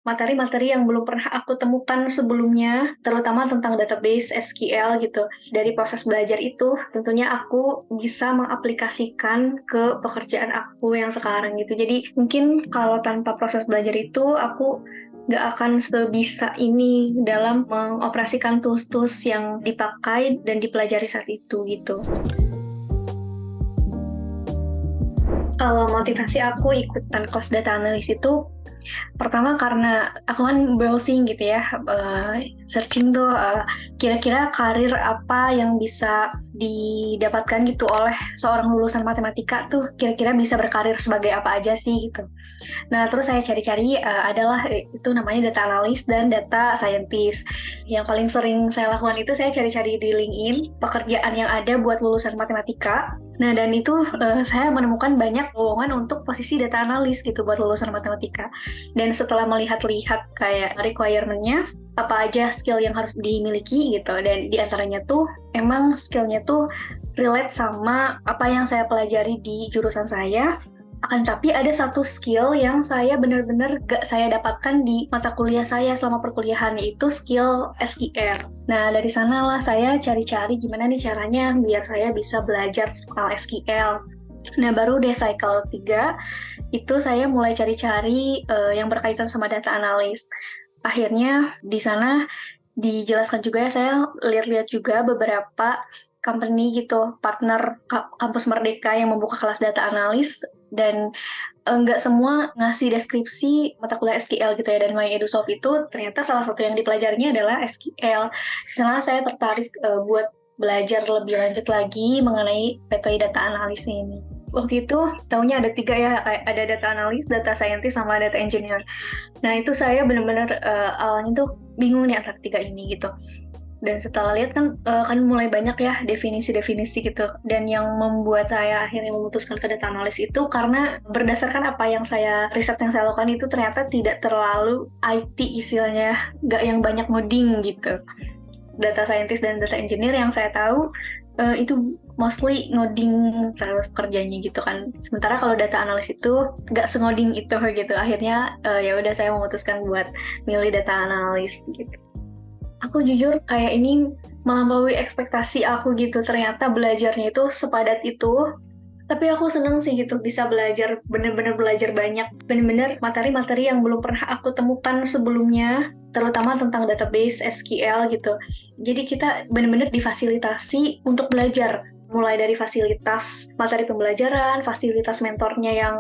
materi-materi yang belum pernah aku temukan sebelumnya, terutama tentang database SQL gitu. Dari proses belajar itu, tentunya aku bisa mengaplikasikan ke pekerjaan aku yang sekarang gitu. Jadi mungkin kalau tanpa proses belajar itu, aku nggak akan sebisa ini dalam mengoperasikan tools-tools yang dipakai dan dipelajari saat itu gitu. Kalau motivasi aku ikutan course data analyst itu pertama karena aku kan browsing gitu ya, searching tuh kira-kira karir apa yang bisa didapatkan gitu oleh seorang lulusan matematika tuh kira-kira bisa berkarir sebagai apa aja sih gitu. Nah, terus saya cari-cari adalah itu namanya data analis dan data scientist. Yang paling sering saya lakukan itu saya cari-cari di LinkedIn pekerjaan yang ada buat lulusan matematika. Nah, dan itu saya menemukan banyak lowongan untuk posisi data analis gitu buat lulusan matematika. Dan setelah melihat-lihat kayak requirement-nya, apa aja skill yang harus dimiliki gitu. Dan di antaranya tuh emang skillnya tuh relate sama apa yang saya pelajari di jurusan saya. Akan tapi ada satu skill yang saya benar-benar gak saya dapatkan di mata kuliah saya selama perkuliahan, yaitu skill SQL. Nah, dari sanalah saya cari-cari gimana nih caranya biar saya bisa belajar soal SQL. Nah, baru deh cycle 3, itu saya mulai cari-cari yang berkaitan sama data analis. Akhirnya di sana dijelaskan juga ya, saya lihat-lihat juga beberapa company gitu, partner kampus Merdeka yang membuka kelas data analis, dan nggak semua ngasih deskripsi mata kuliah SQL gitu ya, dan My EduSoft itu ternyata salah satu yang dipelajarinya adalah SQL. Di sana saya tertarik buat belajar lebih lanjut lagi mengenai metode data analis ini. Waktu itu taunya ada 3 ya, kayak ada data analis, data scientist, sama data engineer. Nah, itu saya benar-benar awalnya tuh bingung nih antara 3 ini gitu. Dan setelah lihat kan mulai banyak ya definisi-definisi gitu. Dan yang membuat saya akhirnya memutuskan ke data analis itu karena berdasarkan apa yang riset yang saya lakukan itu ternyata tidak terlalu IT istilahnya, nggak yang banyak ngoding gitu. Data scientist dan data engineer yang saya tahu itu mostly ngoding terus kerjanya gitu kan. Sementara kalau data analis itu nggak sengoding itu gitu. Akhirnya ya udah saya memutuskan buat milih data analis gitu. Aku jujur kayak ini melampaui ekspektasi aku gitu. Ternyata belajarnya itu sepadat itu. Tapi aku seneng sih gitu bisa belajar, bener-bener belajar banyak. Bener-bener materi-materi yang belum pernah aku temukan sebelumnya, terutama tentang database SQL gitu. Jadi kita bener-bener difasilitasi untuk belajar. Mulai dari fasilitas materi pembelajaran, fasilitas mentornya yang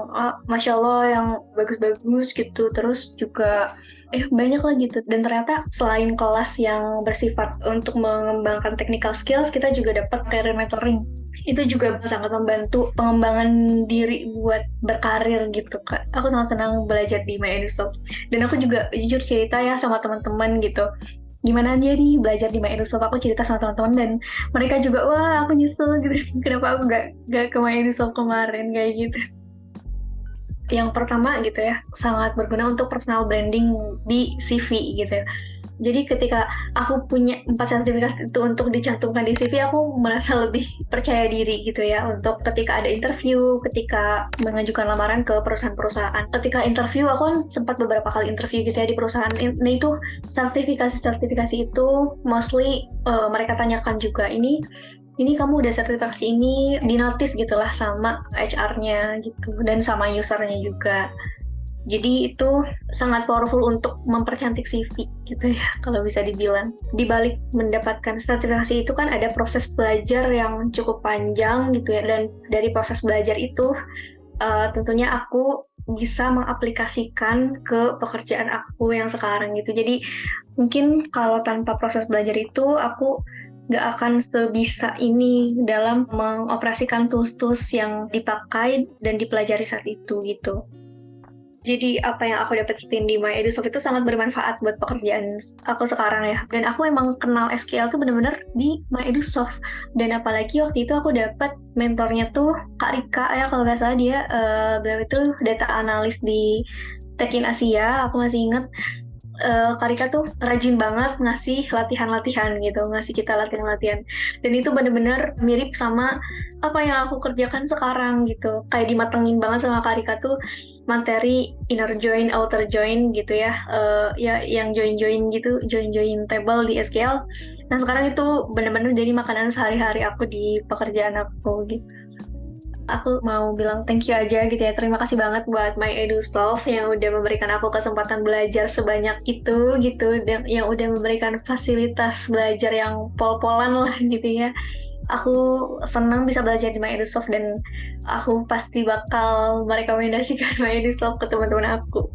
Masya Allah yang bagus-bagus gitu. Terus juga banyak lah gitu. Dan ternyata selain kelas yang bersifat untuk mengembangkan technical skills, kita juga dapat career mentoring. Itu juga sangat membantu pengembangan diri buat berkarir gitu Kak. Aku sangat senang belajar di My EduSoft. Dan aku juga jujur cerita ya sama teman-teman gitu. Gimana aja nih belajar di My EduSoft, aku cerita sama teman-teman dan mereka juga wah aku nyesel gitu. Kenapa aku gak ke My EduSoft kemarin kayak gitu. Yang pertama gitu ya, sangat berguna untuk personal branding di CV gitu ya. Jadi ketika aku punya 4 sertifikat itu untuk dicantumkan di CV, aku merasa lebih percaya diri gitu ya untuk ketika ada interview, ketika mengajukan lamaran ke perusahaan-perusahaan. Ketika interview, aku kan sempat beberapa kali interview gitu ya di perusahaan. Nah itu sertifikasi-sertifikasi itu mostly mereka tanyakan juga, ini kamu udah sertifikasi ini di notice gitulah sama HR-nya gitu dan sama usernya juga. Jadi itu sangat powerful untuk mempercantik CV gitu ya kalau bisa dibilang. Di balik mendapatkan sertifikasi itu kan ada proses belajar yang cukup panjang gitu ya, dan dari proses belajar itu tentunya aku bisa mengaplikasikan ke pekerjaan aku yang sekarang gitu. Jadi mungkin kalau tanpa proses belajar itu aku nggak akan sebisa ini dalam mengoperasikan tools-tools yang dipakai dan dipelajari saat itu gitu. Jadi apa yang aku dapetin di My EduSoft itu sangat bermanfaat buat pekerjaan aku sekarang ya. Dan aku emang kenal SQL tuh bener-bener di My EduSoft. Dan apalagi waktu itu aku dapet mentornya tuh Kak Rika ya, kalau nggak salah dia beliau itu data analis di Tekin Asia. Aku masih inget Kak Rika tuh rajin banget ngasih latihan-latihan gitu, ngasih kita latihan-latihan. Dan itu bener-bener mirip sama apa yang aku kerjakan sekarang gitu. Kayak dimatengin banget sama Kak Rika tuh materi inner join, outer join gitu ya, ya yang join gitu, join table di SQL. Nah sekarang itu benar-benar jadi makanan sehari-hari aku di pekerjaan aku gitu. Aku mau bilang thank you aja gitu ya. Terima kasih banget buat My EduSoft yang udah memberikan aku kesempatan belajar sebanyak itu gitu, dan yang udah memberikan fasilitas belajar yang pol-polan lah gitu ya. Aku senang bisa belajar di My EduSoft dan aku pasti bakal merekomendasikan My EduSoft ke teman-teman aku.